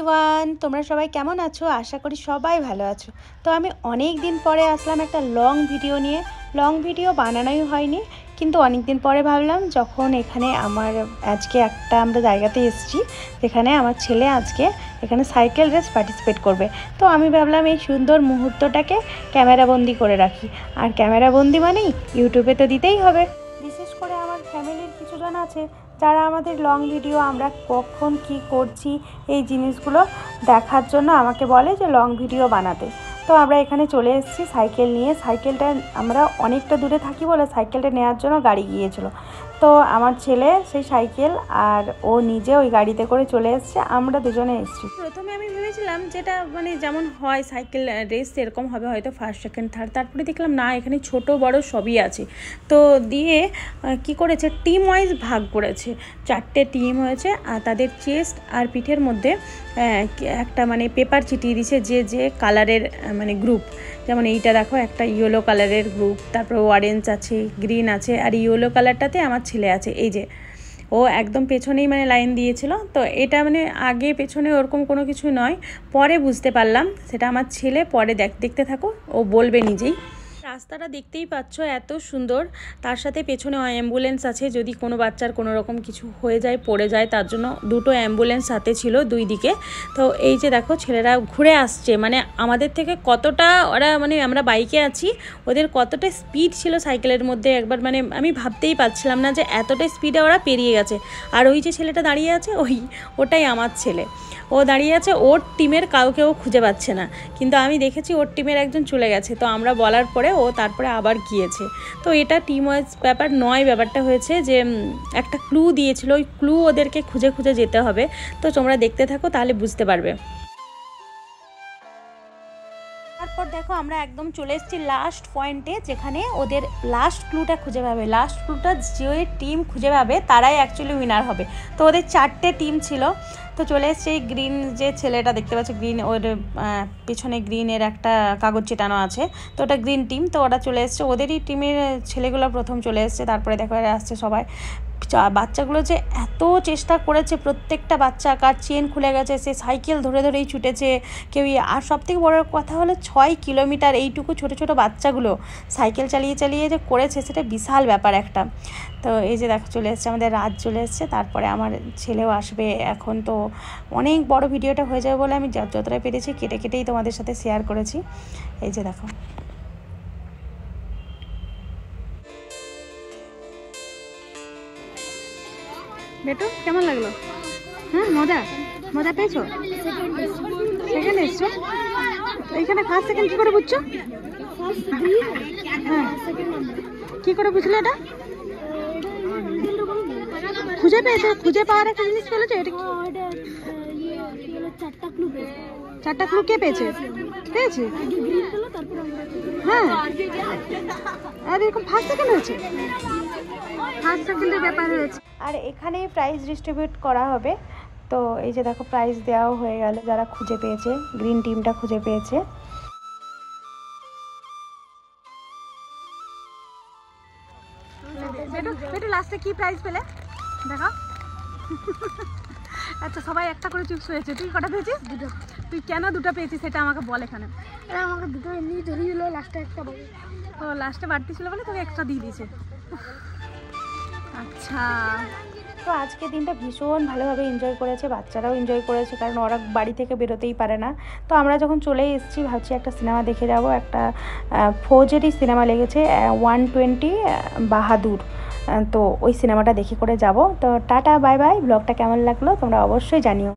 Everyone, তোমরা সবাই কেমন আছো? আশা করি সবাই ভালো আছো। তো আমি অনেক দিন পরে আসলাম একটা লং ভিডিও নিয়ে। লং ভিডিও বানানোই হয়নি, কিন্তু অনেক দিন পরে ভাবলাম যখন এখানে আজকে আমরা জায়গাতে এসেছি যেখানে আমার ছেলে আজকে এখানে সাইকেল রেস পার্টিসিপেট করবে। তো আমি ভাবলাম এই সুন্দর মুহূর্তটাকে ক্যামেরাবন্দি করে রাখি। আর ক্যামেরাবন্দি মানেই ইউটিউবে তো দিতেই হবে। বিশেষ করে আমার ফ্যামিলির কিছুজন আছে যারা আমাদের লং ভিডিও আমরা কখন কি করছি এই জিনিসগুলো দেখার জন্য আমাকে বলে যে লং ভিডিও বানাতে। তো আমরা এখানে চলে এসেছি সাইকেল নিয়ে। সাইকেলটা আমরা অনেকটা দূরে থাকি বলে সাইকেলটা নেওয়ার জন্য গাড়ি গিয়েছিল। তো আমার ছেলে সেই সাইকেল আর ও নিজে ওই গাড়িতে করে চলে এসেছে, আমরা দুজনে এসেছি। প্রথমে আমি ভেবেছিলাম যেটা যেমন হয় সাইকেল রেস এরকম হবে, হয়তো ফার্স্ট সেকেন্ড থার্ড। তারপরে দেখলাম না, এখানে ছোট বড় সবই আছে। তো দিয়ে কি করেছে, টিম ওয়াইজ ভাগ করেছে। 4টে টিম হয়েছে আর তাদের চেস্ট আর পিঠের মধ্যে একটা পেপার চিটিয়ে দিয়েছে যে যে কালারের গ্রুপ। যেমন এইটা দেখো, একটা ইয়েলো কালারের গ্রুপ, তারপর অরেঞ্জ আছে, গ্রিন আছে, আর ইয়েলো কালারটাতে আমার ছেলে আছে। এই যে ও একদম পেছনেই লাইন দিয়েছিল। তো এটা আগে পেছনে ওরকম কোনো কিছু নয়, পরে বুঝতে পারলাম সেটা আমার ছেলে। পরে দেখতে থাকো, ও বলবে নিজেই। রাস্তাটা দেখতেই পাচ্ছ এত সুন্দর, তার সাথে পেছনে অ্যাম্বুলেন্স আছে যদি কোনো বাচ্চার কোনো রকম কিছু হয়ে যায়, পড়ে যায়, তার জন্য 2টো অ্যাম্বুলেন্স সাথে ছিল দুই দিকে। তো এই যে দেখো ছেলেরা ঘুরে আসছে, আমাদের থেকে কতটা ওরা আমরা বাইকে আছি, ওদের কতটা স্পিড ছিল সাইকেলের মধ্যে একবার আমি ভাবতেই পারছিলাম না যে এতটা স্পিডে ওরা পেরিয়ে গেছে। আর ওই যে ছেলেটা দাঁড়িয়ে আছে ওটাই আমার ছেলে। ও দাঁড়িয়ে আছে, ওর টিমের কাউকেও খুঁজে পাচ্ছে না, কিন্তু আমি দেখেছি ওর টিমের একজন চলে গেছে। তো আমরা বলার পরে ও তারপরে আবার গিয়েছে। তো এটা টিম ওয়াইজ ব্যাপার নয়, ব্যাপারটা হয়েছে যে একটা ক্লু দিয়েছিল, ওই ক্লু ওদেরকে খুঁজে খুঁজে যেতে হবে। তো তোমরা দেখতে থাকো, তাহলে বুঝতে পারবে। তারপর দেখো আমরা একদম চলে এসেছি লাস্ট পয়েন্টে, যেখানে ওদের লাস্ট ক্লুটা খুঁজে পাবে। লাস্ট ক্লুটা যে টিম খুঁজে পাবে তারাই অ্যাকচুয়ালি উইনার হবে। তো ওদের 4টে টিম ছিল। তো চলে এসছে এই গ্রিন যে ছেলেটা দেখতে পাচ্ছ, গ্রিন, ওর পেছনে গ্রিনের একটা কাগজ চেটানো আছে। তো ওটা গ্রিন টিম। তো ওরা চলে এসছে, ওদেরই টিমের ছেলেগুলো প্রথম চলে এসছে। তারপরে দেখো এরা আসছে সবাই। বাচ্চাগুলো যে এত চেষ্টা করেছে, প্রত্যেকটা বাচ্চা কার চেন খুলে গেছে, সে সাইকেল ধরে ধরেই ছুটেছে কেউই। আর সবথেকে বড় কথা হলো 6 কিলোমিটার এইটুকু ছোট ছোট বাচ্চাগুলো সাইকেল চালিয়ে চালিয়ে যে করেছে, সেটা বিশাল ব্যাপার একটা। তো এই যে দেখো চলে এসছে আমাদের রাত চলে এসছে। তারপরে আমার ছেলেও আসবে। এখন তো অনেক বড় ভিডিওটা হয়ে যাবে বলে আমি যতটা পেরেছি কেটে কেটেই তোমাদের সাথে শেয়ার করেছি। এই যে দেখো বেটু, কেমন লাগলো? হ্যাঁ, মজা পেয়েছো? সেকেন্ড এসছো? এইখানে ফার্স্ট সেকেন্ড কি করে বুঝছো? হ্যাঁ, কি করে বুঝলে এটা? খুঁজে পেয়েছে, খুঁজে পাওয়ার একটা জিনিস পেয়েছে। এটা 4টা ক্লু কে পেয়েছে? হ্যাঁ, আর এরকম ফার্স্ট সেকেন্ড হয়েছে, ফার্স্ট সেকেন্ডের ব্যাপার হয়েছে। আর এখানেই প্রাইজ ডিস্ট্রিবিউট করা হবে। তো এই যে দেখো প্রাইজ দেওয়াও হয়ে গেল যারা খুঁজে পেয়েছে, গ্রিন টিমটা খুঁজে পেয়েছে। বেটু লাস্টে কি প্রাইজ পেলে দেখো? আচ্ছা, সবাই একটা করে চিপস হয়েছে। তুই কটা পেয়েছিস? 2টো। তুই কেন 2টা পেয়েছিস সেটা আমাকে বল। এখানে আমাকে 2টো এমনি ধরিয়ে দিল, লাস্টে একটা বলে। ও লাস্টে বাড়তি ছিল বলে তোকে এক্সট্রা দিয়ে দিয়েছে। আচ্ছা, তো আজকের দিনটা ভীষণ ভালোভাবে এনজয় করেছে, বাচ্চারাও এনজয় করেছে, কারণ ওরা বাড়ি থেকে বেরোতেই পারে না। তো আমরা যখন চলে এসেছি ভাবছি একটা সিনেমা দেখে যাব। একটা ফৌজেরই সিনেমা লেগেছে, 120 বাহাদুর। তো ওই সিনেমাটা দেখে করে যাব। তো টাটা, বাই বাই। ব্লগটা কেমন লাগলো তোমরা অবশ্যই জানিও।